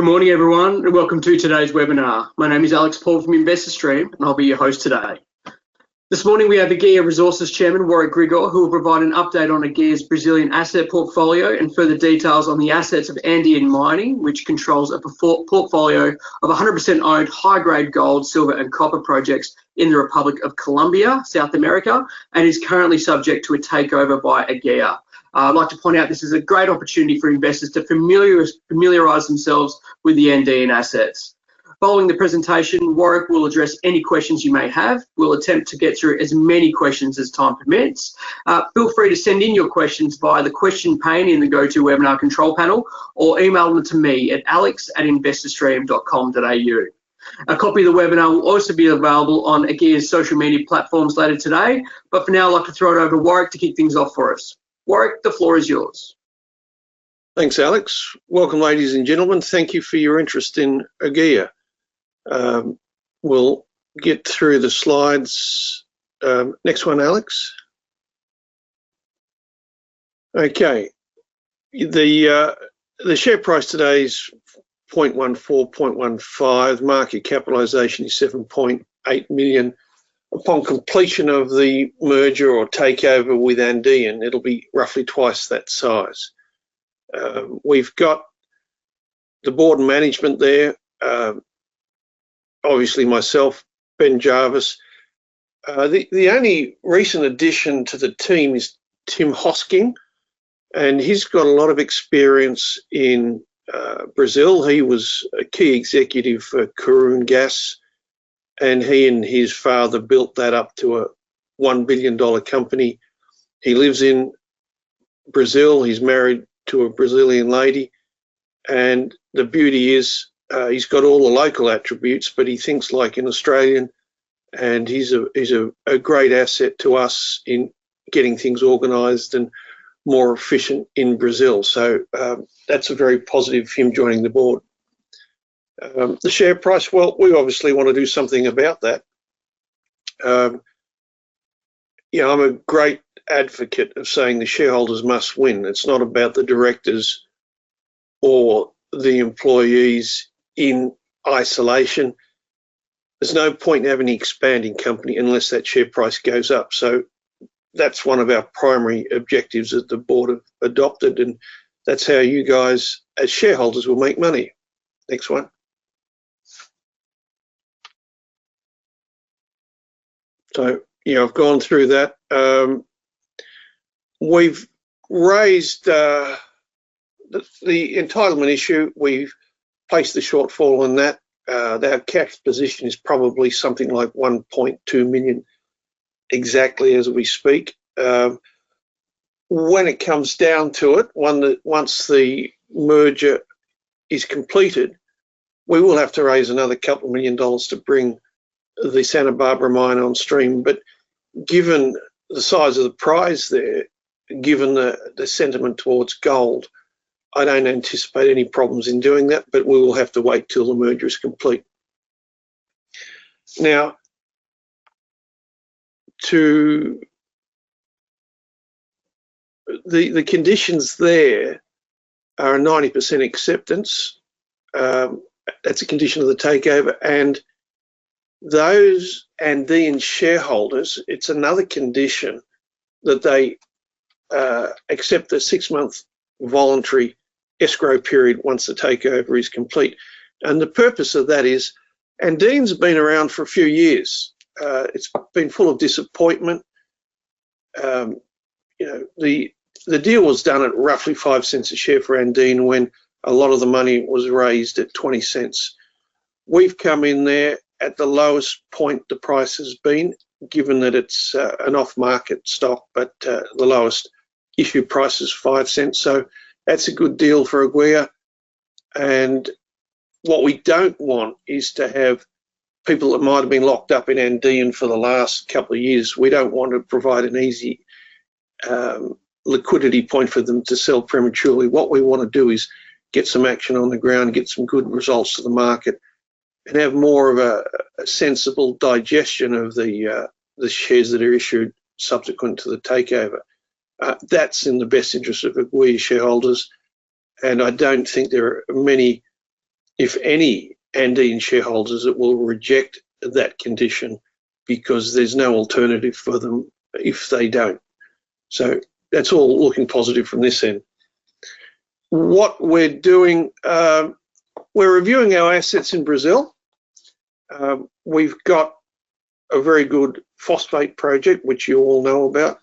Good morning, everyone, and welcome to today's webinar. My name is Alex Paul from InvestorStream, and I'll be your host today. This morning, we have Aguia Resources Chairman Warwick Grigor, who will provide an update on Aguia's Brazilian asset portfolio and further details on the assets of Andean Mining, which controls a portfolio of 100% owned high-grade gold, silver, and copper projects in the Republic of Colombia, South America, and is currently subject to a takeover by Aguia. I'd like to point out this is a great opportunity for investors to familiarise themselves with the Andean assets. Following the presentation, Warwick will address any questions you may have. We'll attempt to get through as many questions as time permits. Feel free to send in your questions via the question pane in the GoToWebinar control panel or email them to me at alex@investorstream.com.au. A copy of the webinar will also be available on Aguia's social media platforms later today, but for now I'd like to throw it over to Warwick to kick things off for us. Warwick, the floor is yours. Thanks, Alex. Welcome, ladies and gentlemen. Thank you for your interest in Aguia. We'll get through the slides. Next one, Alex. Okay. The share price today is 0.14, 0.15. Market capitalisation is 7.8 million. Upon completion of the merger or takeover with Andean, it'll be roughly twice that size. We've got the board and management there, obviously myself, Ben Jarvis. The only recent addition to the team is Tim Hosking, and he's got a lot of experience in Brazil. He was a key executive for Karun Gas, and he and his father built that up to a $1 billion company. He lives in Brazil. He's married to a Brazilian lady, and the beauty is he's got all the local attributes, but he thinks like an Australian, and he's a great asset to us in getting things organised and more efficient in Brazil. So that's a very positive, him joining the board. The share price, well, we obviously want to do something about that. I'm a great advocate of saying the shareholders must win. It's not about the directors or the employees in isolation. There's no point in having an expanding company unless that share price goes up. So that's one of our primary objectives that the board have adopted, and that's how you guys as shareholders will make money. Next one. So, I've gone through that. We've raised the entitlement issue. We've placed the shortfall on that. Our cash position is probably something like 1.2 million exactly as we speak. When it comes down to it, once the merger is completed, we will have to raise another couple of $1 million to bring the Santa Barbara mine on stream. But given the size of the prize there, given the sentiment towards gold, I don't anticipate any problems in doing that, but we will have to wait till the merger is complete. Now, to the conditions there are a 90% acceptance. That's a condition of the takeover, and those Andean shareholders, it's another condition that they accept the 6-month voluntary escrow period once the takeover is complete. And the purpose of that is Andean's been around for a few years. It's been full of disappointment. The deal was done at roughly 5 cents a share for Andean when a lot of the money was raised at 20 cents. We've come in there at the lowest point the price has been, given that it's an off-market stock, but the lowest issue price is 5 cents. So that's a good deal for Aguia. And what we don't want is to have people that might have been locked up in Andean for the last couple of years. We don't want to provide an easy liquidity point for them to sell prematurely. What we want to do is get some action on the ground, get some good results to the market, and have more of a sensible digestion of the shares that are issued subsequent to the takeover. That's in the best interest of Aguia shareholders, and I don't think there are many if any, Andean shareholders that will reject that condition because there's no alternative for them if they don't. So that's all looking positive from this end. What we're doing, we're reviewing our assets in Brazil. We've got a very good phosphate project, which you all know about,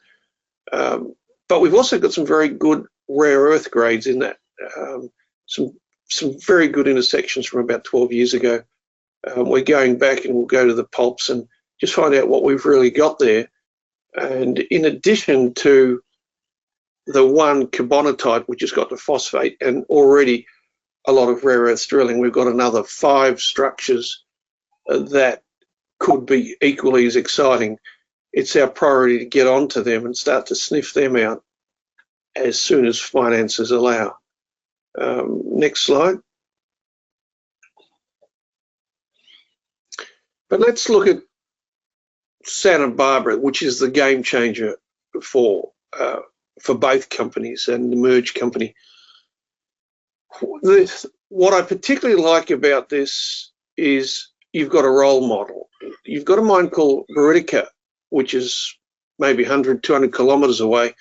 but we've also got some very good rare earth grades in that. Some very good intersections from about 12 years ago. We're going back and we'll go to the pulps and just find out what we've really got there. And in addition to the one carbonatite, which has got the phosphate and already a lot of rare earths drilling, we've got another 5 structures that could be equally as exciting. It's our priority to get onto them and start to sniff them out as soon as finances allow. Next slide. But let's look at Santa Barbara, which is the game changer for both companies and the merged company. What I particularly like about this is you've got a role model. You've got a mine called Buritica, which is maybe 100, 200 kilometers away.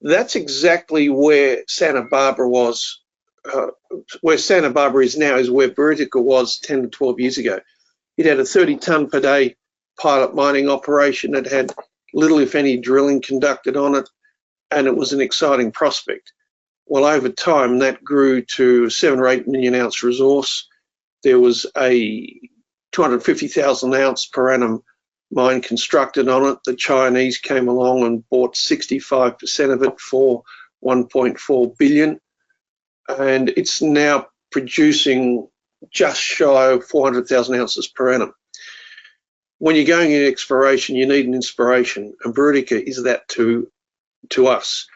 That's exactly where Santa Barbara was. Where Santa Barbara is now is where Buritica was 10 to 12 years ago. It had a 30-ton per day pilot mining operation that had little, if any, drilling conducted on it, and it was an exciting prospect. Well, over time, that grew to 7 or 8 million ounce resource. There was a 250,000 ounce per annum mine constructed on it. The Chinese came along and bought 65% of it for 1.4 billion. And it's now producing just shy of 400,000 ounces per annum. When you're going in exploration, you need an inspiration, and Buritica is that to us.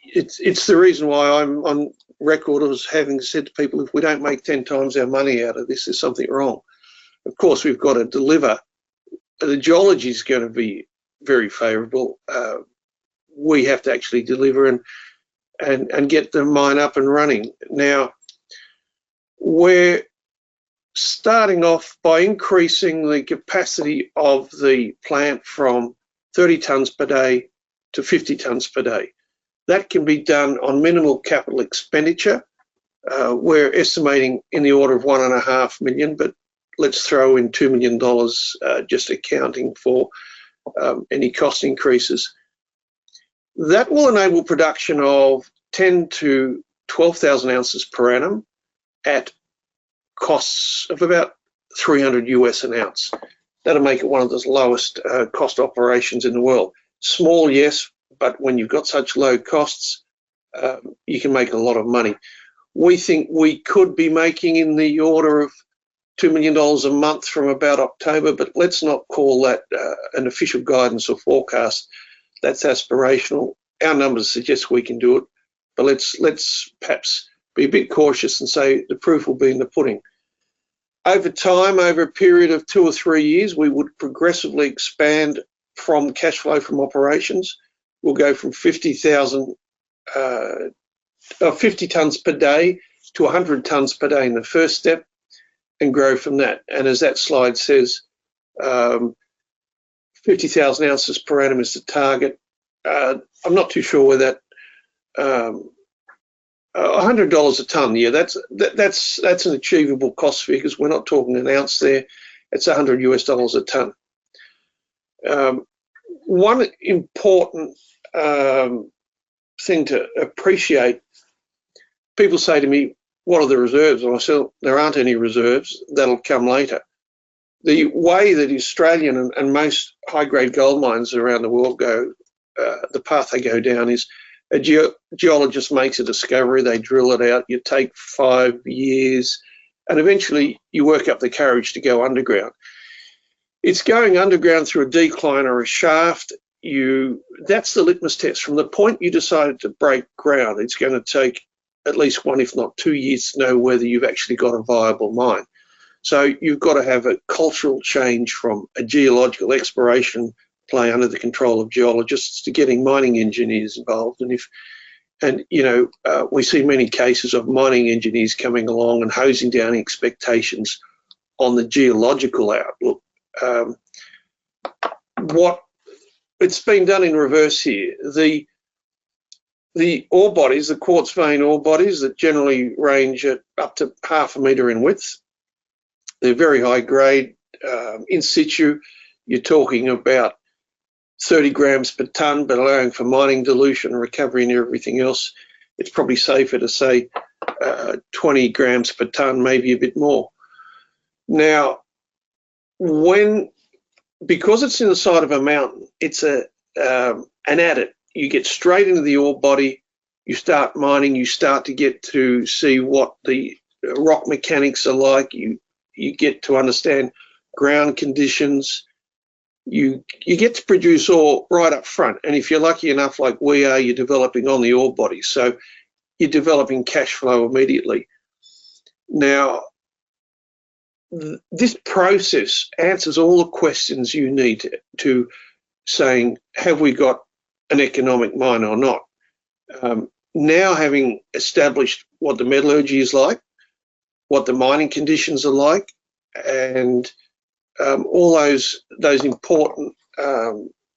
It's the reason why I'm on record as having said to people, if we don't make 10 times our money out of this, there's something wrong. Of course, we've got to deliver. The geology is going to be very favourable. We have to actually deliver and get the mine up and running. Now, we're starting off by increasing the capacity of the plant from 30 tonnes per day to 50 tonnes per day. That can be done on minimal capital expenditure. We're estimating in the order of $1.5 million, but let's throw in $2 million just accounting for any cost increases. That will enable production of 10 to 12,000 ounces per annum at costs of about 300 US an ounce. That'll make it one of the lowest cost operations in the world. Small, yes, but when you've got such low costs, you can make a lot of money. We think we could be making in the order of $2 million a month from about October, but let's not call that an official guidance or forecast. That's aspirational. Our numbers suggest we can do it, but let's perhaps be a bit cautious and say the proof will be in the pudding. Over time, over a period of 2 or 3 years, we would progressively expand from cash flow from operations. We'll go from 50 tonnes per day to 100 tonnes per day in the first step and grow from that. And as that slide says, 50,000 ounces per annum is the target. I'm not too sure where that $100 a tonne. Yeah, that's an achievable cost figure because we're not talking an ounce there. It's $100 US a tonne. One important thing to appreciate, people say to me, what are the reserves? And I say, there aren't any reserves. That'll come later. The way that Australian and most high-grade gold mines around the world go, the path they go down is a geologist makes a discovery, they drill it out, you take 5 years, and eventually you work up the courage to go underground. It's going underground through a decline or a shaft. That's the litmus test. From the point you decided to break ground, it's going to take at least 1, if not 2 years to know whether you've actually got a viable mine. So you've got to have a cultural change from a geological exploration play under the control of geologists to getting mining engineers involved. And And, we see many cases of mining engineers coming along and hosing down expectations on the geological outlook. What it's been done in reverse here. The ore bodies, the quartz vein ore bodies that generally range at up to 0.5 metre in width, they're very high grade. In situ, you're talking about 30 grams per tonne, but allowing for mining dilution, recovery and everything else, it's probably safer to say 20 grams per tonne, maybe a bit more. Now, because it's in the side of a mountain, it's an adit. You get straight into the ore body, you start mining, you start to get to see what the rock mechanics are like, you get to understand ground conditions, you get to produce ore right up front. And if you're lucky enough, like we are, you're developing on the ore body. So you're developing cash flow immediately. Now, this process answers all the questions you need to saying, have we got an economic mine or not? Now, having established what the metallurgy is like, what the mining conditions are like, and all those important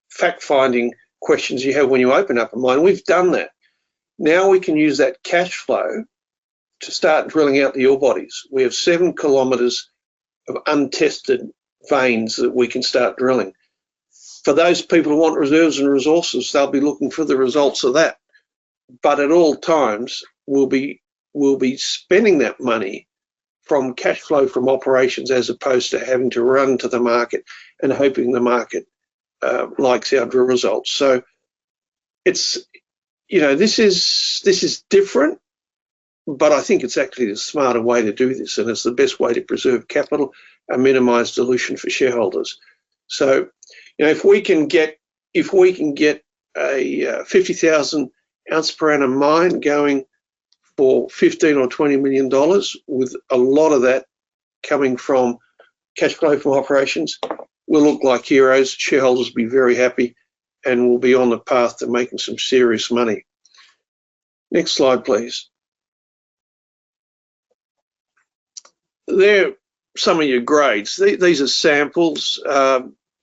fact-finding questions you have when you open up a mine, we've done that. Now we can use that cash flow to start drilling out the ore bodies. We have 7 kilometres of untested veins that we can start drilling. For those people who want reserves and resources, they'll be looking for the results of that. But at all times, we'll be spending that money from cash flow from operations, as opposed to having to run to the market and hoping the market likes our drill results. So it's, this is different, but I think it's actually the smarter way to do this, and it's the best way to preserve capital and minimise dilution for shareholders. So, if we can get a 50,000 ounce per annum mine going for $15 or $20 million, with a lot of that coming from cash flow from operations, we'll look like heroes. Shareholders will be very happy, and we'll be on the path to making some serious money. Next slide, please. There are some of your grades. These are samples.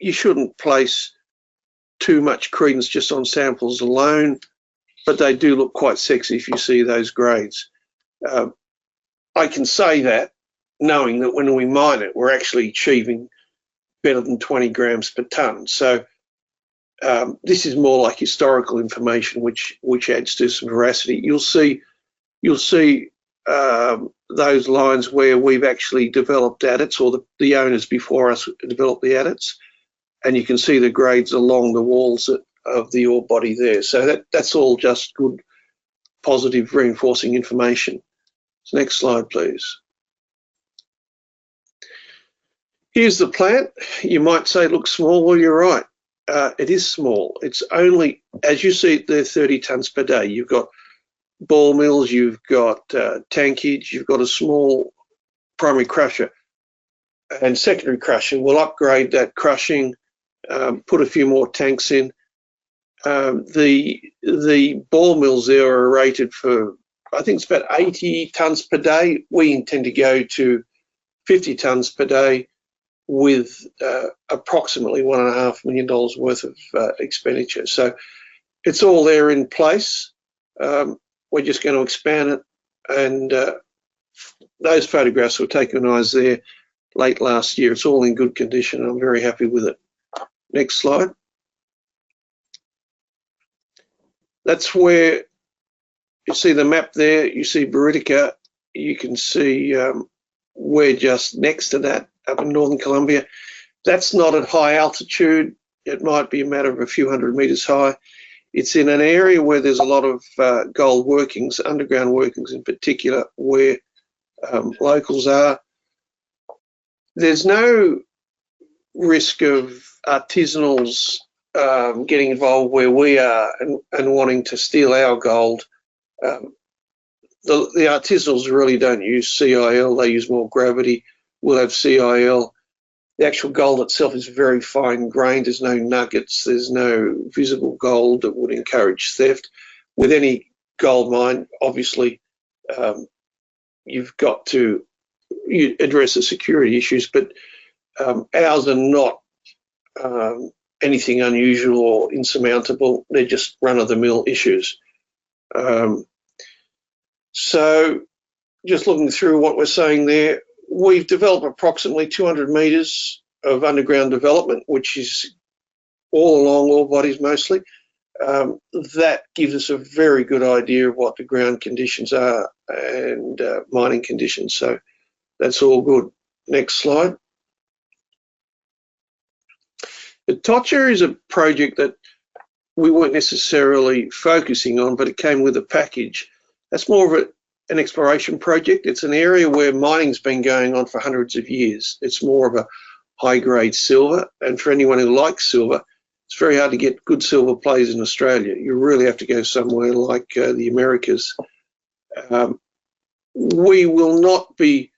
You shouldn't place too much credence just on samples alone, but they do look quite sexy if you see those grades. I can say that knowing that when we mine it, we're actually achieving better than 20 grams per tonne. So this is more like historical information, which adds to some veracity. You'll see those lines where we've actually developed adits, or the owners before us developed the adits, and you can see the grades along the walls of the ore body there. So that's all just good, positive, reinforcing information. So next slide, please. Here's the plant. You might say it looks small. Well, you're right. It is small. It's only, as you see it there, 30 tonnes per day. You've got ball mills, you've got tankage, you've got a small primary crusher and secondary crusher. We'll upgrade that crushing, put a few more tanks in. The ball mills there are rated for, I think it's about 80 tonnes per day. We intend to go to 50 tonnes per day with approximately $1.5 million worth of expenditure. So it's all there in place. We're just going to expand it, and those photographs were taken when I was there late last year. It's all in good condition. I'm very happy with it. Next slide. That's where you see the map there. You see Buritica. You can see we're just next to that up in Northern Colombia. That's not at high altitude. It might be a matter of a few hundred meters high. It's in an area where there's a lot of gold workings, underground workings in particular, where locals are. There's no risk of artisanals getting involved where we are and wanting to steal our gold. The artisanals really don't use CIL. They use more gravity. We'll have CIL. The actual gold itself is very fine grained. There's no nuggets. There's no visible gold that would encourage theft. With any gold mine, obviously you've got to address the security issues, but ours are not anything unusual or insurmountable. They're just run-of-the-mill issues. So just looking through what we're saying there, we've developed approximately 200 metres of underground development, which is all along ore bodies mostly. That gives us a very good idea of what the ground conditions are and mining conditions. So that's all good. Next slide. The Totcha is a project that we weren't necessarily focusing on, but it came with a package. That's more of an exploration project. It's an area where mining's been going on for hundreds of years. It's more of a high-grade silver, and for anyone who likes silver, it's very hard to get good silver plays in Australia. You really have to go somewhere like the Americas. We will not be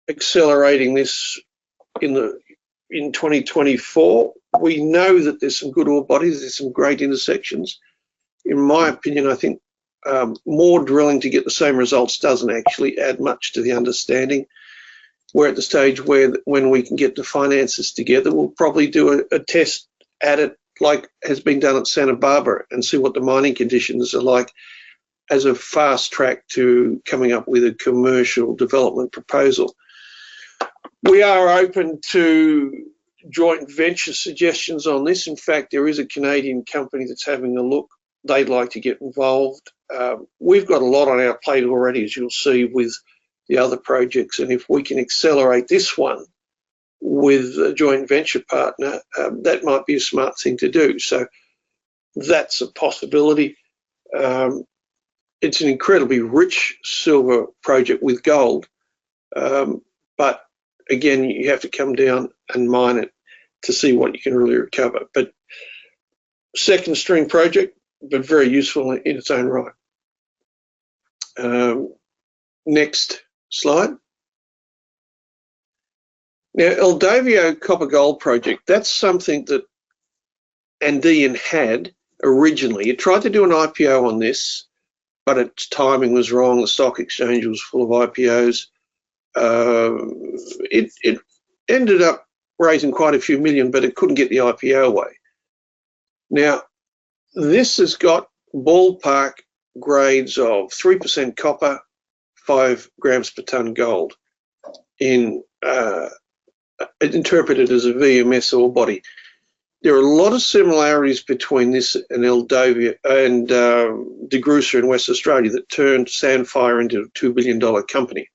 accelerating this in 2024. We know that there's some good ore bodies, there's some great intersections. In my opinion, I think more drilling to get the same results doesn't actually add much to the understanding. We're at the stage where when we can get the finances together, we'll probably do a test at it like has been done at Santa Barbara and see what the mining conditions are like as a fast track to coming up with a commercial development proposal. We are open to joint venture suggestions on this. In fact, there is a Canadian company that's having a look. They'd like to get involved. We've got a lot on our plate already, as you'll see with the other projects, and if we can accelerate this one with a joint venture partner, that might be a smart thing to do. So that's a possibility. It's an incredibly rich silver project with gold, but again, you have to come down and mine it to see what you can really recover. But second string project, but very useful in its own right. Next slide. Now, Eldovio Copper Gold Project, that's something that Andean had originally. It tried to do an IPO on this, but its timing was wrong. The stock exchange was full of IPOs. It ended up raising quite a few million, but it couldn't get the IPO away. Now, this has got ballpark grades of 3% copper, 5 grams per tonne gold in interpreted as a VMS ore body. There are a lot of similarities between this and Eldovio and De Grussa in West Australia that turned Sandfire into a $2 billion company.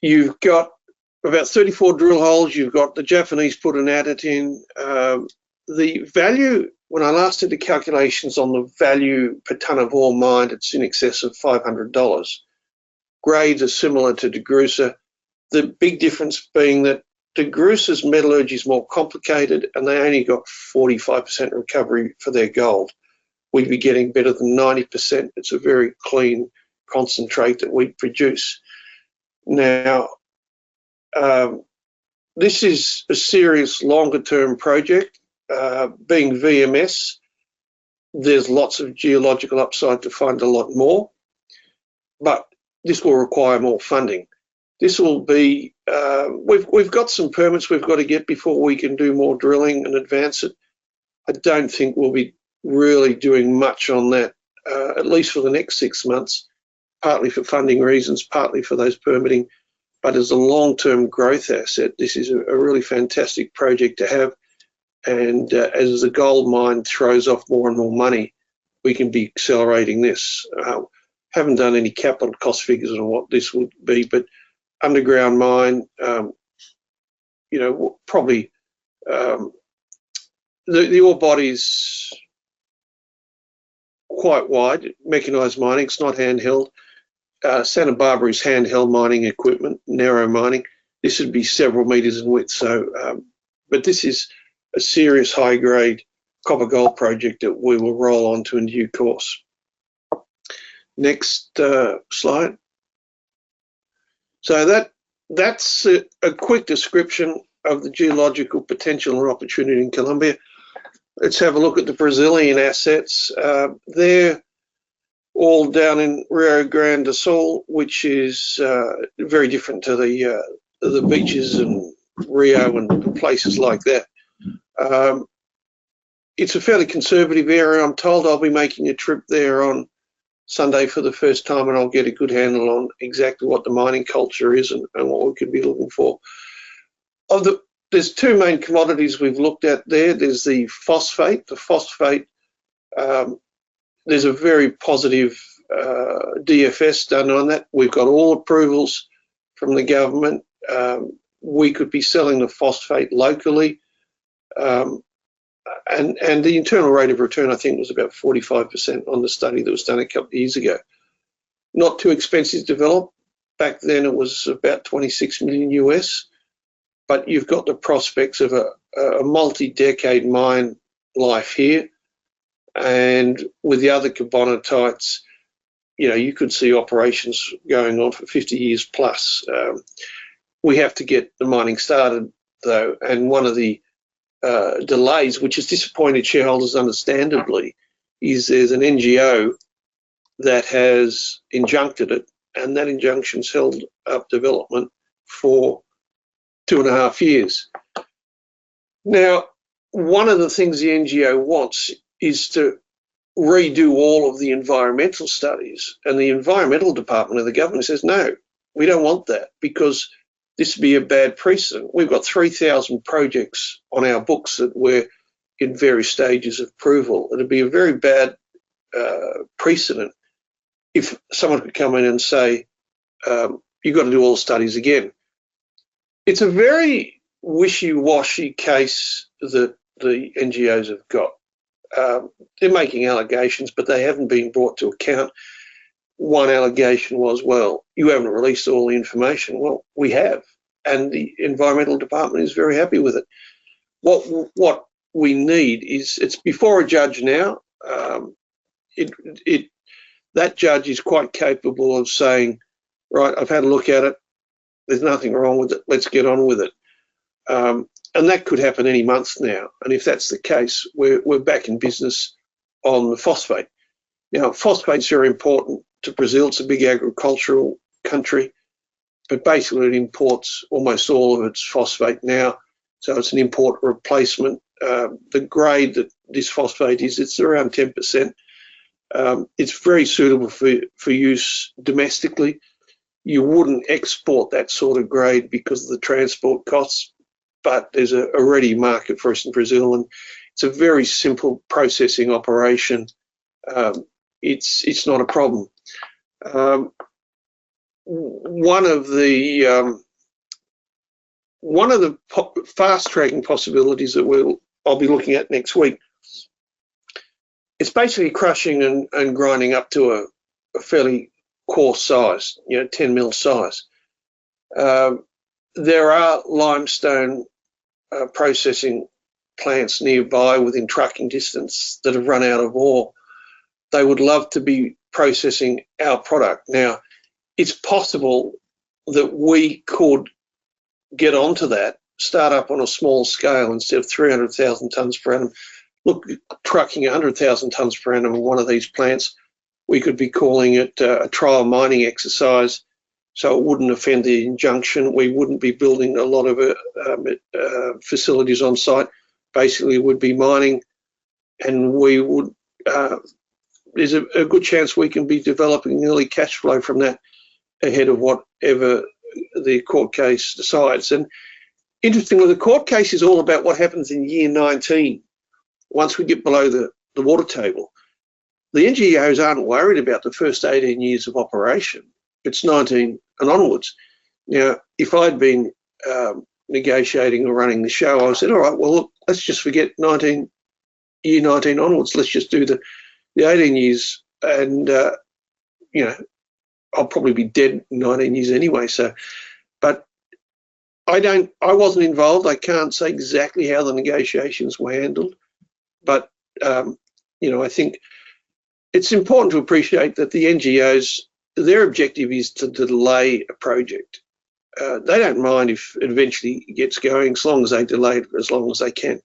You've got about 34 drill holes. You've got the Japanese put an adit in. The value, when I last did the calculations on the value per tonne of ore mined, it's in excess of $500. Grades are similar to De Grussa. The big difference being that De Grussa's metallurgy is more complicated and they only got 45% recovery for their gold. We'd be getting better than 90%. It's a very clean concentrate that we produce. Now, this is a serious longer-term project. Being VMS, there's lots of geological upside to find a lot more, but this will require more funding. This will be, we've got some permits we've got to get before we can do more drilling and advance it. I don't think we'll be really doing much on that, at least for the next 6 months, partly for funding reasons, partly for those permitting. But as a long-term growth asset, this is a really fantastic project to have. And as the gold mine throws off more and more money, we can be accelerating this. Haven't done any capital cost figures on what this would be, but underground mine, you know, probably the ore body's quite wide, mechanised mining, it's not handheld. Santa Barbara is handheld mining equipment, narrow mining. This would be several metres in width. So, but this is a serious high-grade copper gold project that we will roll on to in due course. Next slide. So that's a quick description of the geological potential and opportunity in Colombia. Let's have a look at the Brazilian assets. They're all down in Rio Grande do Sul, which is very different to the beaches in Rio and places like that. It's a fairly conservative area. I'm told I'll be making a trip there on Sunday for the first time, and I'll get a good handle on exactly what the mining culture is and what we could be looking for. There's two main commodities we've looked at there. There's the phosphate. The phosphate, there's a very positive DFS done on that. We've got all approvals from the government. We could be selling the phosphate locally. And the internal rate of return, I think, was about 45% on the study that was done a couple of years ago. Not too expensive to develop. Back then it was about 26 million US, but you've got the prospects of a multi-decade mine life here. And with the other carbonatites, you know, you could see operations going on for 50 years plus. We have to get the mining started though, and one of the delays, which has disappointed shareholders understandably, is there's an NGO that has injuncted it, and that injunction's held up development for 2.5 years. Now, one of the things the NGO wants is to redo all of the environmental studies, and the environmental department of the government says, no, we don't want that, because this would be a bad precedent. We've got 3,000 projects on our books that we're in various stages of approval. It'd be a very bad precedent if someone could come in and say, you've got to do all the studies again. It's a very wishy-washy case that the NGOs have got. They're making allegations, but they haven't been brought to account. One allegation was, well, you haven't released all the information. Well, we have, and the environmental department is very happy with it. What we need is, it's before a judge now. That judge is quite capable of saying, right, I've had a look at it. There's nothing wrong with it. Let's get on with it. And that could happen any month now. And if that's the case, we're back in business on the phosphate. Now, phosphate's very important to Brazil. It's a big agricultural country, but basically it imports almost all of its phosphate now. So it's an import replacement. The grade that this phosphate is, it's around 10%. It's very suitable for use domestically. You wouldn't export that sort of grade because of the transport costs, but there's a ready market for us in Brazil, and it's a very simple processing operation. It's not a problem. One of the fast-tracking possibilities that I'll be looking at next week, it's basically crushing and grinding up to a fairly coarse size, 10 mil size. There are limestone processing plants nearby within trucking distance that have run out of ore. They would love to be processing our product. Now, it's possible that we could get onto that, start up on a small scale instead of 300,000 tonnes per annum. Look, trucking 100,000 tonnes per annum in one of these plants, we could be calling it a trial mining exercise, so it wouldn't offend the injunction. We wouldn't be building a lot of facilities on site. Basically, it would be mining, and we would. There's a good chance we can be developing early cash flow from that ahead of whatever the court case decides. And interestingly, the court case is all about what happens in year 19 once we get below the water table. The NGOs aren't worried about the first 18 years of operation. It's 19 and onwards. Now, if I'd been negotiating or running the show, I said, all right, well, look, let's just forget year 19 onwards. Let's just do the 18 years, and I'll probably be dead in 19 years anyway. So, but I wasn't involved. I can't say exactly how the negotiations were handled, but I think it's important to appreciate that the NGOs, their objective is to delay a project. They don't mind if it eventually gets going, as long as they delay it as long as they can.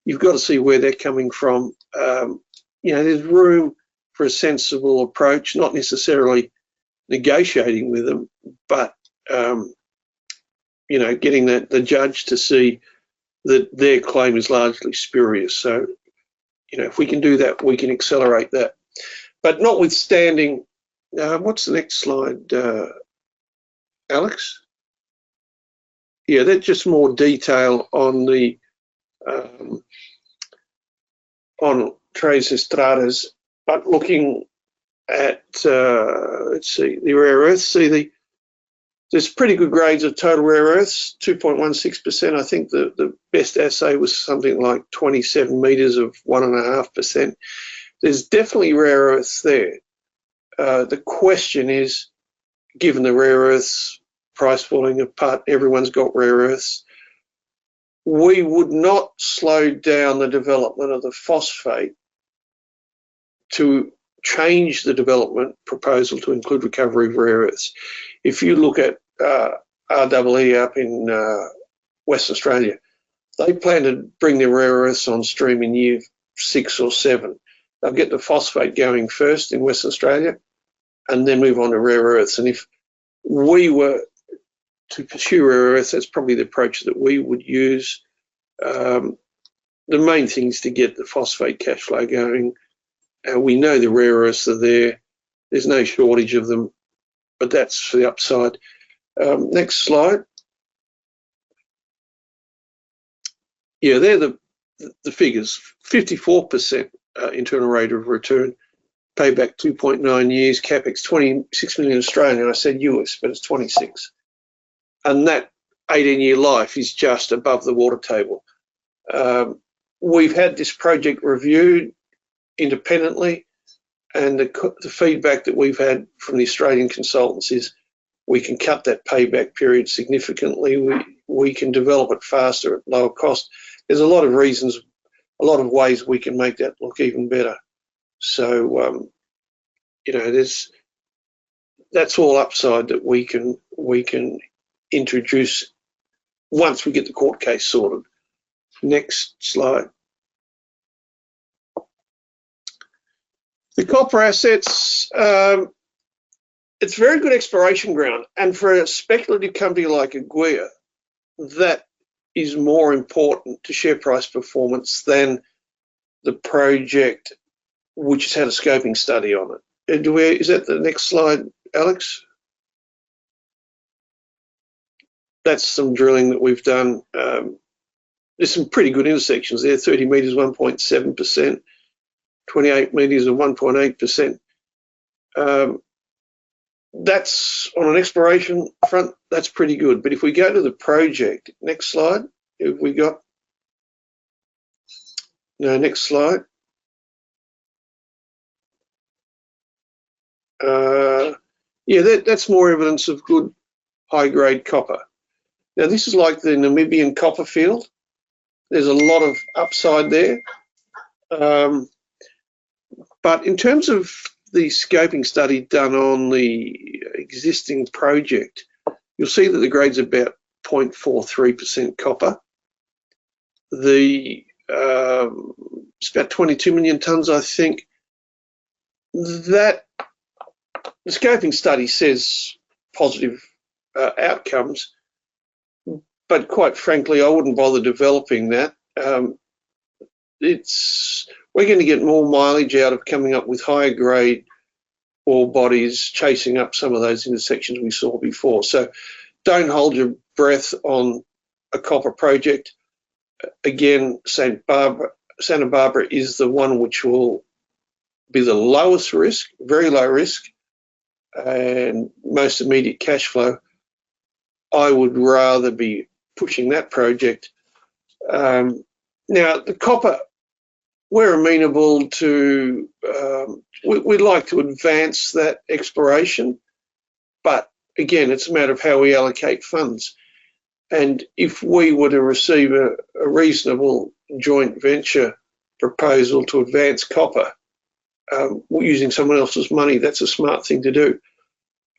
You've got to see where they're coming from. There's room for a sensible approach, not necessarily negotiating with them, but getting the judge to see that their claim is largely spurious. So, if we can do that, we can accelerate that. But notwithstanding, what's the next slide, Alex? Yeah, that's just more detail on the on Tres Estradas, but looking at let's see, the rare earths. There's pretty good grades of total rare earths, 2.16%. I think the best assay was something like 27 meters of 1.5%. There's definitely rare earths there. The question is, given the rare earths price falling apart, everyone's got rare earths. We would not slow down the development of the phosphate to change the development proposal to include recovery of rare earths. If you look at REE up in Western Australia, they plan to bring their rare earths on stream in year 6 or 7. They'll get the phosphate going first in Western Australia and then move on to rare earths. And if we were to pursue rare earths, that's probably the approach that we would use. The main thing is to get the phosphate cash flow going. We know the rare earths are there. There's no shortage of them, but that's for the upside. Next slide. Yeah, they're the figures. 54% internal rate of return, payback 2.9 years, capex 26 million Australian. I said US, but it's 26. And that 18-year life is just above the water table. We've had this project reviewed independently, and the feedback that we've had from the Australian consultants is we can cut that payback period significantly. We can develop it faster at lower cost. There's a lot of reasons, a lot of ways we can make that look even better. So, that's all upside that we can introduce once we get the court case sorted. Next slide. The copper assets, it's very good exploration ground, and for a speculative company like Aguia, that is more important to share price performance than the project which has had a scoping study on it. Is that the next slide, Alex? That's some drilling that we've done. There's some pretty good intersections there, 30 metres, 1.7%, 28 metres of 1.8%. That's on an exploration front, that's pretty good. But if we go to the project, next slide, have we got, no, next slide. Yeah, that's more evidence of good high-grade copper. Now, this is like the Namibian copper field. There's a lot of upside there. But in terms of the scoping study done on the existing project, you'll see that the grade's about 0.43% copper. It's about 22 million tonnes, I think. That the scoping study says positive outcomes, but quite frankly, I wouldn't bother developing that. We're going to get more mileage out of coming up with higher grade ore bodies, chasing up some of those intersections we saw before. So don't hold your breath on a copper project. Again, Santa Barbara is the one which will be the lowest risk, very low risk, and most immediate cash flow. I would rather be pushing that project. Now, the copper, we're amenable to, we'd like to advance that exploration, but again, it's a matter of how we allocate funds. And if we were to receive a reasonable joint venture proposal to advance copper using someone else's money, that's a smart thing to do.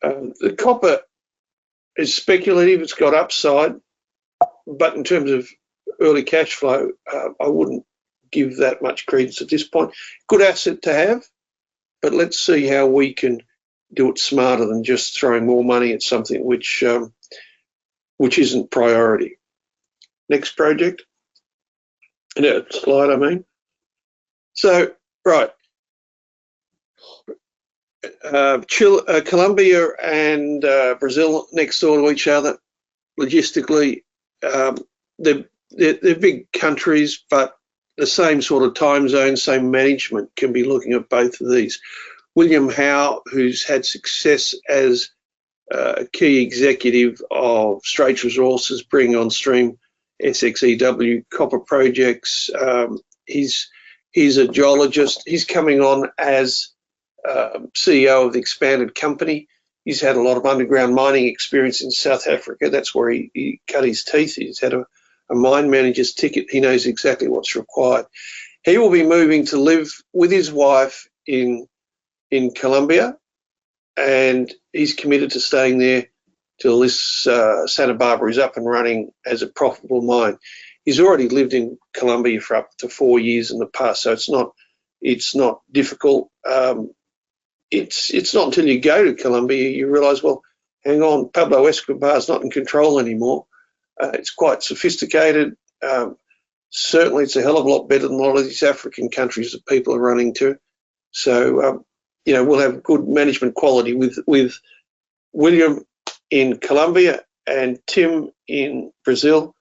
The copper is speculative, it's got upside, but in terms of early cash flow, I wouldn't give that much credence at this point. Good asset to have, but let's see how we can do it smarter than just throwing more money at something which isn't priority. Next project. Slide, I mean. So, right. Colombia and Brazil next door to each other. Logistically, they're big countries, but the same sort of time zone, same management can be looking at both of these. William Howe, who's had success as a key executive of Straits Resources, bringing on stream SXEW copper projects. He's a geologist. He's coming on as CEO of the expanded company. He's had a lot of underground mining experience in South Africa. That's where he cut his teeth. He's had a mine manager's ticket. He knows exactly what's required. He will be moving to live with his wife in Colombia, and he's committed to staying there till this Santa Barbara is up and running as a profitable mine. He's already lived in Colombia for up to 4 years in the past, so it's not difficult. It's not until you go to Colombia you realise, well, hang on, Pablo Escobar's not in control anymore. It's quite sophisticated. Certainly, it's a hell of a lot better than a lot of these African countries that people are running to. So, we'll have good management quality with William in Colombia and Tim in Brazil.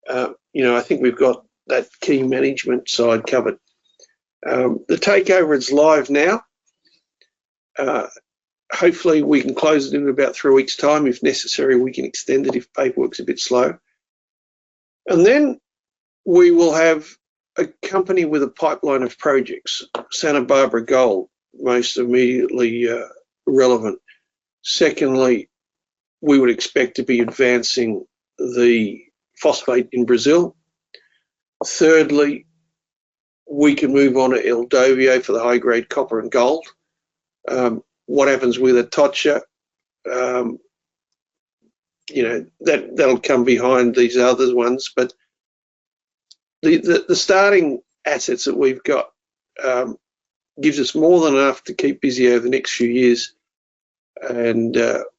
I think we've got that key management side covered. The takeover is live now. Hopefully we can close it in about 3 weeks' time. If necessary, we can extend it if paperwork's a bit slow. And then we will have a company with a pipeline of projects. Santa Barbara Gold, most immediately relevant. Secondly, we would expect to be advancing the phosphate in Brazil. Thirdly, we can move on to El Dovio for the high-grade copper and gold. What happens with Atocha, that'll come behind these other ones. But the starting assets that we've got gives us more than enough to keep busy over the next few years, and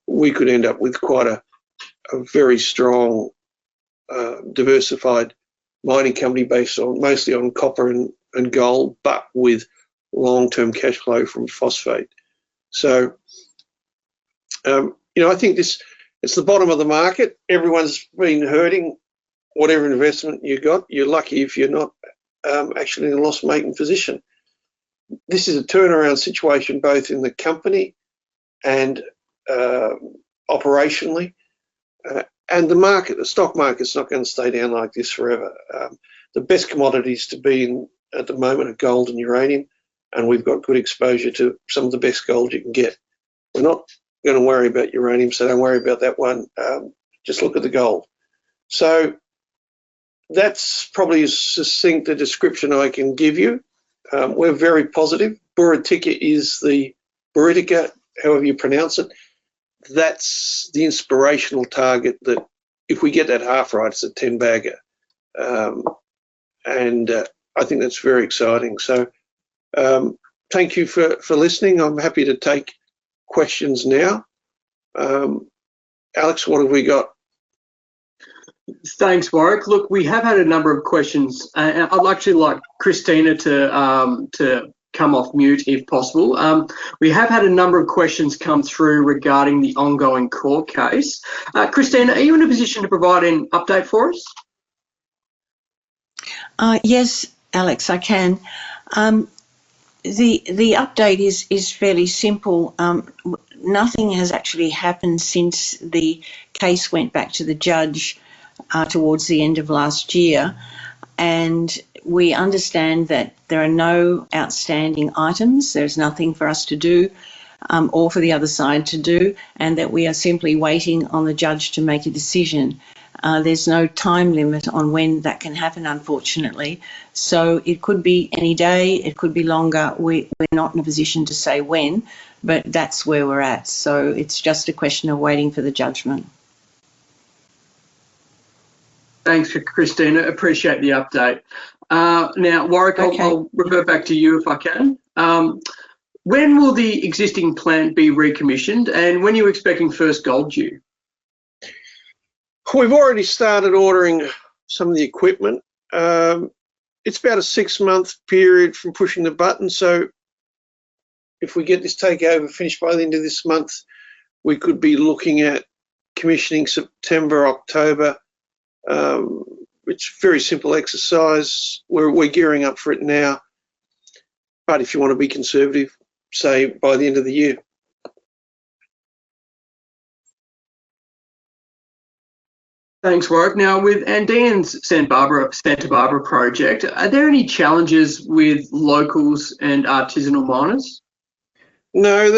we could end up with quite a very strong, diversified mining company based mostly on copper and gold, but with long-term cash flow from phosphate. So, I think it's the bottom of the market. Everyone's been hurting. Whatever investment you got, you're lucky if you're not actually in a loss-making position. This is a turnaround situation both in the company and operationally. And the stock market's not going to stay down like this forever. The best commodities to be in at the moment are gold and uranium, and we've got good exposure to some of the best gold you can get. We're not going to worry about uranium, so don't worry about that one. Just look at the gold. So that's probably as succinct a description I can give you. We're very positive. Buritica is the Buritica, however you pronounce it. That's the inspirational target that if we get that half right, it's a 10-bagger. And I think that's very exciting. So thank you for listening. I'm happy to take questions now. Alex, what have we got? Thanks, Warwick. Look, we have had a number of questions. I'd actually like Christina to come off mute if possible. We have had a number of questions come through regarding the ongoing court case. Christina, are you in a position to provide an update for us? Yes, Alex, I can. The update is fairly simple. Nothing has actually happened since the case went back to the judge towards the end of last year, and we understand that there are no outstanding items. There's nothing for us to do or for the other side to do, and that we are simply waiting on the judge to make a decision. There's no time limit on when that can happen, unfortunately. So it could be any day, it could be longer. We're not in a position to say when, but that's where we're at. So it's just a question of waiting for the judgment. Thanks, Christina. Appreciate the update. Now, Warwick, Okay. I'll revert back to you if I can. When will the existing plant be recommissioned, and when are you expecting first gold due? We've already started ordering some of the equipment. It's about a 6-month period from pushing the button. So if we get this takeover finished by the end of this month, we could be looking at commissioning September, October. It's a very simple exercise. We're gearing up for it now. But if you want to be conservative, say by the end of the year. Thanks, Warwick. Now, with Andean's Santa Barbara project, are there any challenges with locals and artisanal miners? No,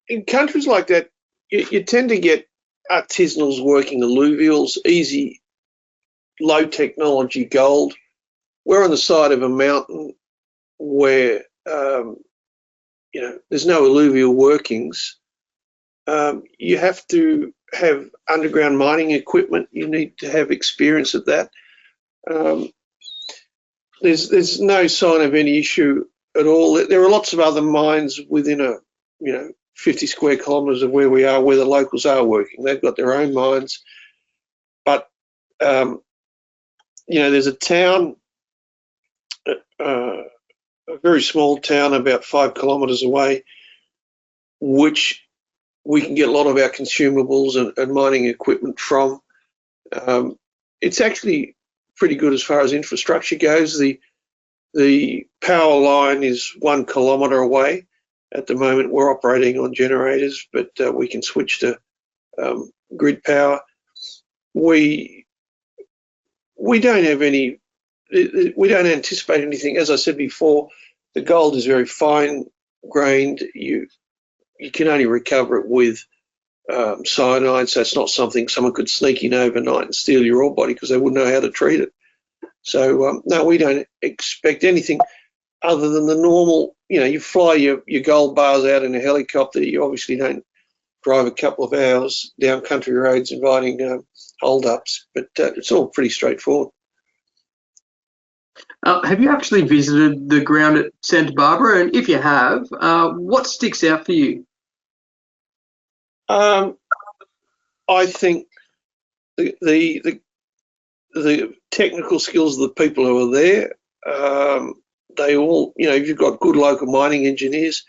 in countries like that, you tend to get artisanals working alluvials, easy, low technology gold. We're on the side of a mountain where there's no alluvial workings. You have to have underground mining equipment. You need to have experience of that. There's no sign of any issue at all. There are lots of other mines within 50 square kilometres of where we are, where the locals are working. They've got their own mines, but there's a town, a very small town about 5 kilometres away, which we can get a lot of our consumables and mining equipment from. It's actually pretty good as far as infrastructure goes. The power line is 1 kilometre away. At the moment, we're operating on generators, but we can switch to grid power. We don't have any. We don't anticipate anything. As I said before, the gold is very fine grained. You can only recover it with cyanide, so it's not something someone could sneak in overnight and steal your ore body because they wouldn't know how to treat it. So no, we don't expect anything other than the normal. You fly your gold bars out in a helicopter. You obviously don't drive a couple of hours down country roads inviting hold-ups, but it's all pretty straightforward. Have you actually visited the ground at Santa Barbara? And if you have, what sticks out for you? I think the technical skills of the people who are there, they all, if you've got good local mining engineers,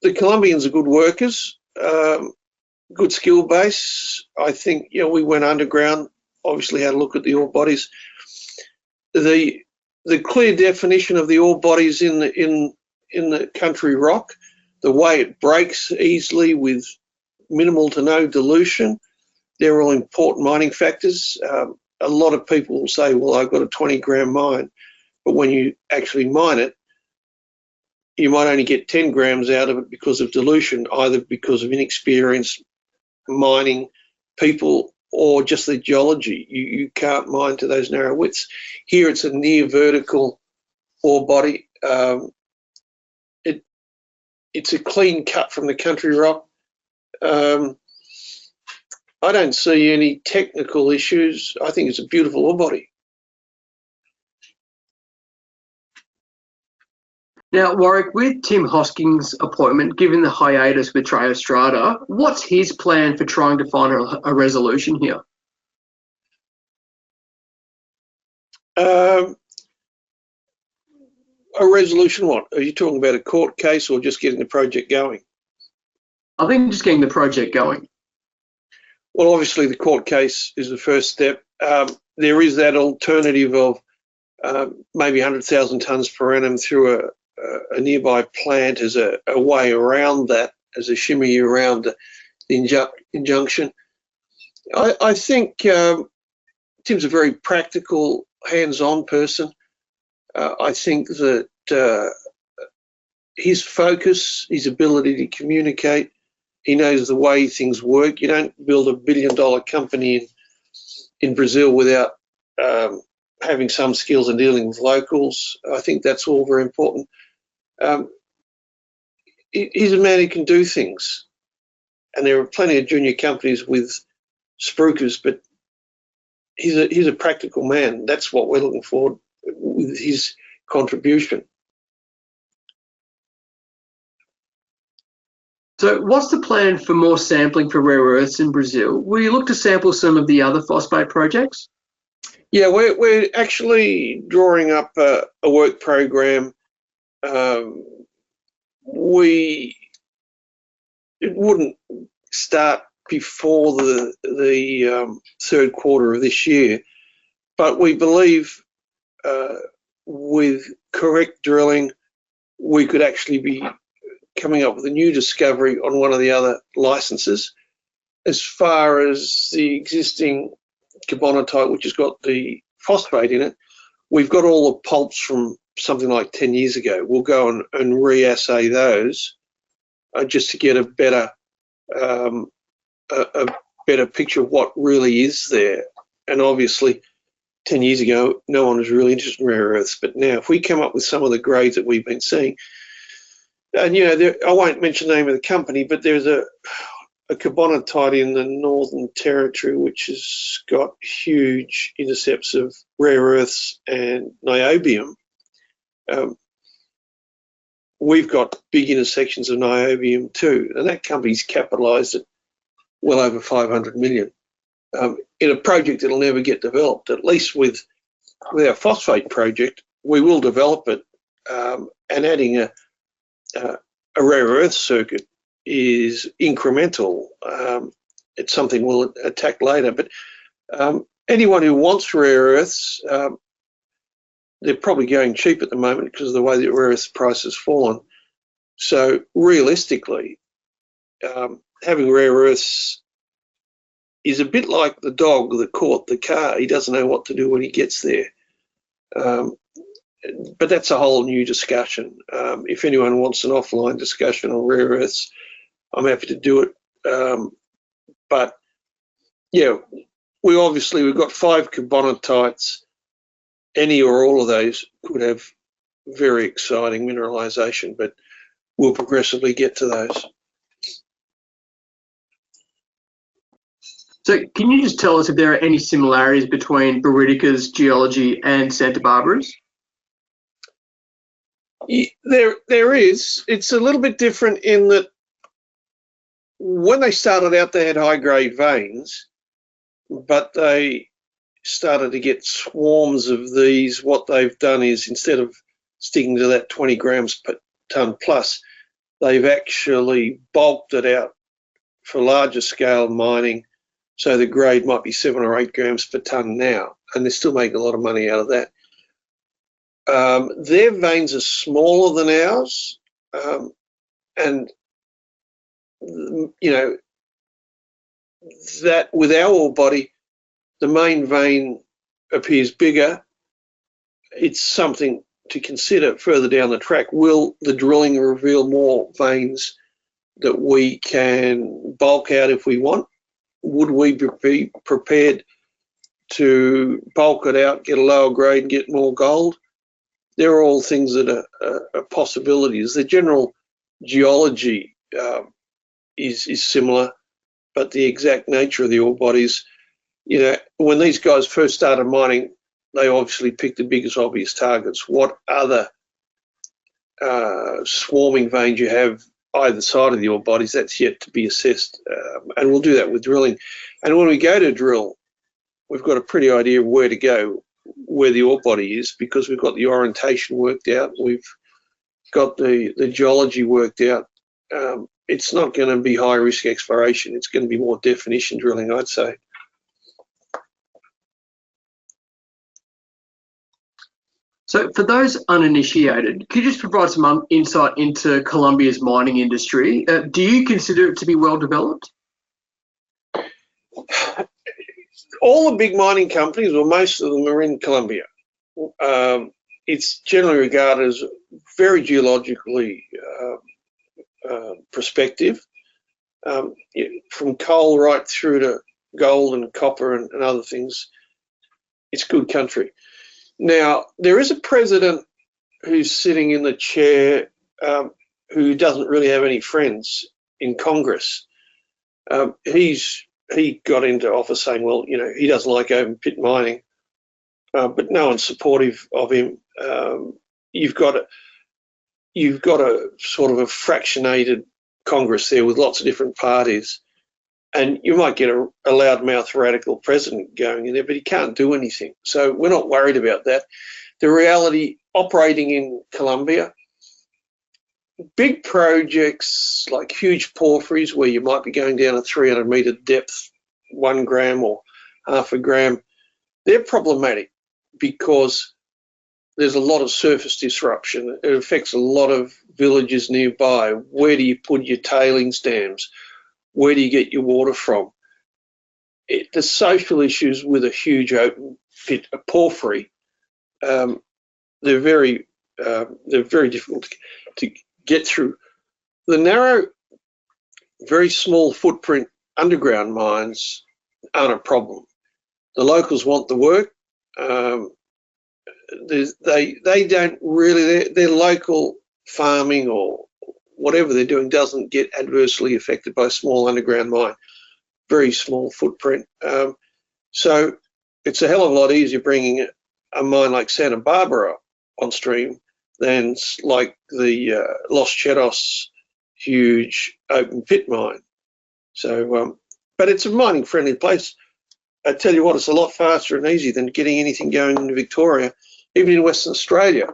the Colombians are good workers, good skill base. I think, we went underground, obviously had a look at the ore bodies. The clear definition of the ore bodies in the country rock, the way it breaks easily with minimal to no dilution, they're all important mining factors. A lot of people will say, well, I've got a 20-gram mine, but when you actually mine it, you might only get 10 grams out of it because of dilution, either because of inexperienced mining people or just the geology. You can't mine to those narrow widths. Here it's a near vertical ore body. It's a clean cut from the country rock. I don't see any technical issues. I think it's a beautiful ore body. Now, Warwick, with Tim Hosking's appointment, given the hiatus with Trey Estrada, what's his plan for trying to find a resolution here? A resolution what? Are you talking about a court case or just getting the project going? I think just getting the project going. Well, obviously the court case is the first step. There is that alternative of maybe 100,000 tonnes per annum through a nearby plant as a way around that, as a shimmy around the injunction. I think Tim's a very practical, hands-on person. I think that his focus, his ability to communicate, he knows the way things work. You don't build $1 billion company in Brazil without having some skills in dealing with locals. I think that's all very important. He's a man who can do things, and there are plenty of junior companies with spruikers, but he's a practical man. That's what we're looking for with his contribution. So what's the plan for more sampling for rare earths in Brazil? Will you look to sample some of the other phosphate projects? Yeah, we're actually drawing up a work program. It wouldn't start before the third quarter of this year, but we believe with correct drilling, we could actually be coming up with a new discovery on one of the other licenses. As far as the existing carbonatite, which has got the phosphate in it, we've got all the pulps from something like 10 years ago. We'll go and re-assay those just to get a better picture of what really is there. And obviously, 10 years ago, no one was really interested in rare earths. But now, if we come up with some of the grades that we've been seeing, and I won't mention the name of the company, but there's a carbonatite in the Northern Territory which has got huge intercepts of rare earths and niobium. We've got big intersections of niobium too, and that company's capitalised at well over 500 million in a project that'll never get developed. At least with our phosphate project, we will develop it, and adding a rare earth circuit is incremental. It's something we'll attack later, but anyone who wants rare earths, they're probably going cheap at the moment because of the way the rare earth price has fallen. So realistically, having rare earths is a bit like the dog that caught the car. He doesn't know what to do when he gets there. But that's a whole new discussion. If anyone wants an offline discussion on rare earths, I'm happy to do it. But yeah, we've got 5 carbonatites. Any or all of those could have very exciting mineralisation, but we'll progressively get to those. So can you just tell us if there are any similarities between Buriticas geology and Santa Barbara's? There is. It's a little bit different in that when they started out, they had high-grade veins, but they started to get swarms of these. What they've done is, instead of sticking to that 20 grams per tonne plus, they've actually bulked it out for larger scale mining, so the grade might be 7 or 8 grams per tonne now, and they're still making a lot of money out of that. Their veins are smaller than ours, and that with our ore body, the main vein appears bigger. It's something to consider further down the track. Will the drilling reveal more veins that we can bulk out if we want? Would we be prepared to bulk it out, get a lower grade and get more gold? They're all things that are possibilities. The general geology is similar, but the exact nature of the ore bodies, when these guys first started mining, they obviously picked the biggest obvious targets. What other swarming veins you have either side of the ore bodies, that's yet to be assessed, and we'll do that with drilling. And when we go to drill, we've got a pretty idea of where to go, where the ore body is, because we've got the orientation worked out, we've got the geology worked out. It's not going to be high risk exploration, it's going to be more definition drilling, I'd say. So for those uninitiated, could you just provide some insight into Colombia's mining industry? Do you consider it to be well developed? All the big mining companies, or most of them, are in Colombia. It's generally regarded as very geologically prospective, from coal right through to gold and copper and other things. It's good country. Now, there is a president who's sitting in the chair who doesn't really have any friends in Congress. He got into office saying, well, he doesn't like open pit mining, but no one's supportive of him. You've got a sort of a fractionated Congress there with lots of different parties, and you might get a loudmouth radical president going in there, but he can't do anything. So we're not worried about that. The reality, operating in Colombia, big projects like huge porphyries where you might be going down a 300-metre depth, 1 gram or half a gram, they're problematic because there's a lot of surface disruption. It affects a lot of villages nearby. Where do you put your tailings dams? Where do you get your water from? The social issues with a huge open pit, a porphyry, they're very difficult to get through. The narrow, very small footprint underground mines aren't a problem. The locals want the work. They don't really, their local farming or whatever they're doing doesn't get adversely affected by a small underground mine, very small footprint. So it's a hell of a lot easier bringing a mine like Santa Barbara on stream than like the Los Chetos huge open pit mine. So, but it's a mining friendly place. I tell you what, it's a lot faster and easier than getting anything going into Victoria. Even in Western Australia,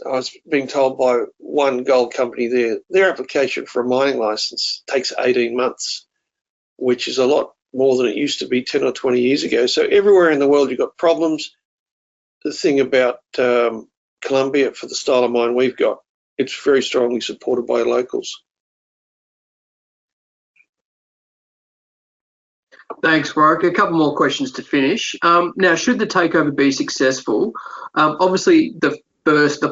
I was being told by one gold company there, their application for a mining license takes 18 months, which is a lot more than it used to be 10 or 20 years ago. So everywhere in the world you've got problems. The thing about Colombia, for the style of mine we've got, it's very strongly supported by locals. Thanks, Warwick. A couple more questions to finish. Now, should the takeover be successful, obviously the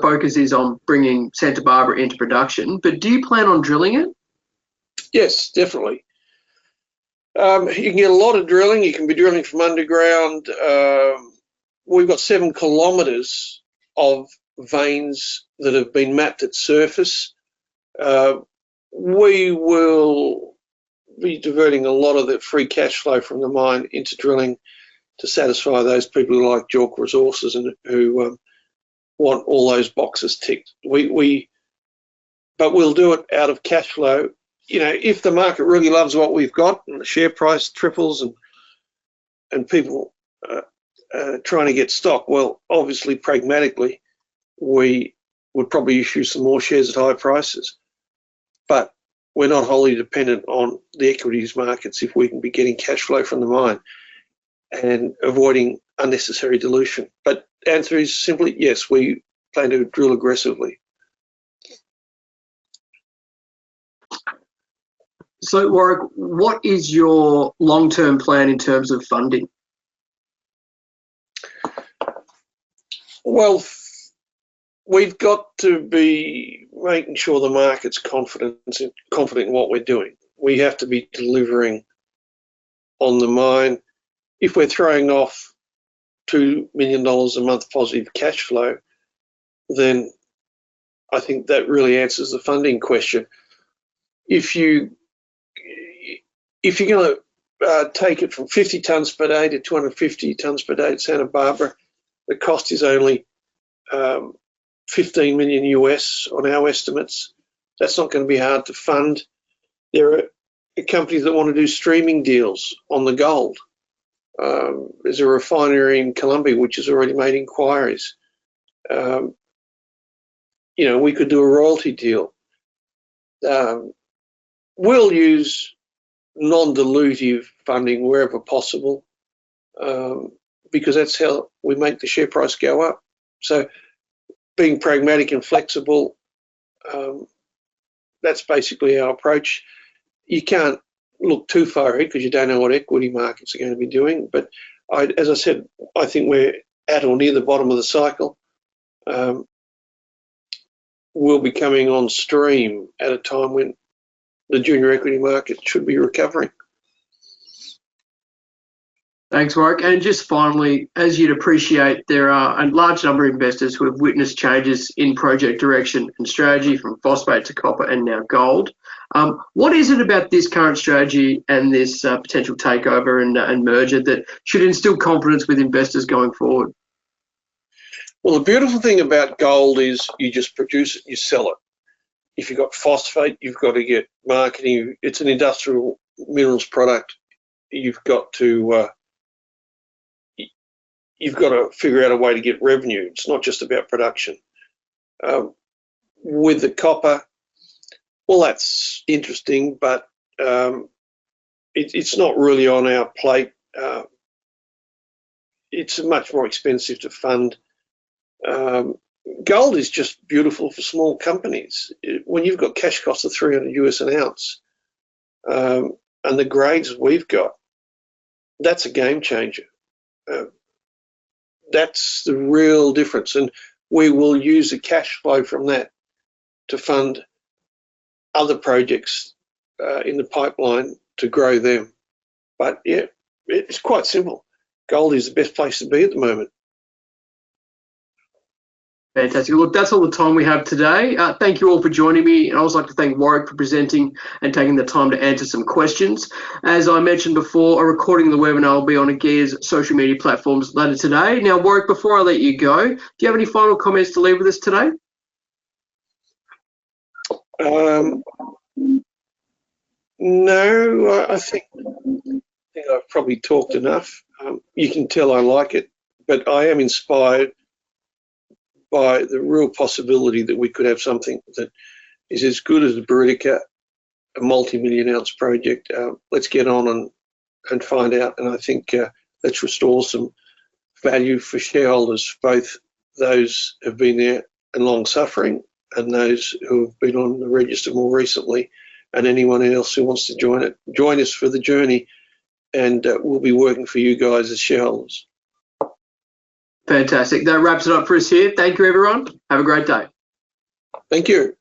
focus is on bringing Santa Barbara into production, but do you plan on drilling it? Yes, definitely. You can get a lot of drilling. You can be drilling from underground. We've got 7 kilometres of veins that have been mapped at surface. We will be diverting a lot of the free cash flow from the mine into drilling to satisfy those people who like JORC resources and who want all those boxes ticked. But we'll do it out of cash flow. You know, if the market really loves what we've got and the share price triples and people trying to get stock, well, obviously, pragmatically, we would probably issue some more shares at high prices. But we're not wholly dependent on the equities markets if we can be getting cash flow from the mine and avoiding unnecessary dilution. But the answer is simply yes, we plan to drill aggressively. So, Warwick, what is your long-term plan in terms of funding? Well, we've got to be making sure the market's confident in what we're doing. We have to be delivering on the mine. If we're throwing off $2 million a month positive cash flow, then I think that really answers the funding question. If you're going to take it from 50 tonnes per day to 250 tonnes per day at Santa Barbara, the cost is only 15 million US on our estimates. That's not going to be hard to fund. There are companies that want to do streaming deals on the gold. There's a refinery in Colombia which has already made inquiries. You know, we could do a royalty deal. We'll use non-dilutive funding wherever possible because that's how we make the share price go up. So being pragmatic and flexible, that's basically our approach. You can't look too far ahead because you don't know what equity markets are going to be doing. But as I said, I think we're at or near the bottom of the cycle. We'll be coming on stream at a time when the junior equity market should be recovering. Thanks, Warwick. And just finally, as you'd appreciate, there are a large number of investors who have witnessed changes in project direction and strategy from phosphate to copper and now gold. What is it about this current strategy and this potential takeover and merger that should instill confidence with investors going forward? Well, the beautiful thing about gold is you just produce it, you sell it. If you've got phosphate, you've got to get marketing. It's an industrial minerals product. You've got to figure out a way to get revenue. It's not just about production. With the copper, well, that's interesting, but it's not really on our plate. It's much more expensive to fund. Gold is just beautiful for small companies. When you've got cash costs of $300 an ounce, and the grades we've got, that's a game changer. That's the real difference, and we will use the cash flow from that to fund other projects in the pipeline to grow them. But yeah, it's quite simple. Gold is the best place to be at the moment. Fantastic. Look, that's all the time we have today. Thank you all for joining me. And I also like to thank Warwick for presenting and taking the time to answer some questions. As I mentioned before, a recording of the webinar will be on Aguia's social media platforms later today. Now, Warwick, before I let you go, do you have any final comments to leave with us today? No, I think I've probably talked enough. You can tell I like it, but I am inspired by the real possibility that we could have something that is as good as the Buritica, a multi-million ounce project. Let's get on and find out. And I think let's restore some value for shareholders, both those who have been there and long suffering and those who have been on the register more recently, and anyone else who wants to join us for the journey. And we'll be working for you guys as shareholders. Fantastic. That wraps it up for us here. Thank you, everyone. Have a great day. Thank you.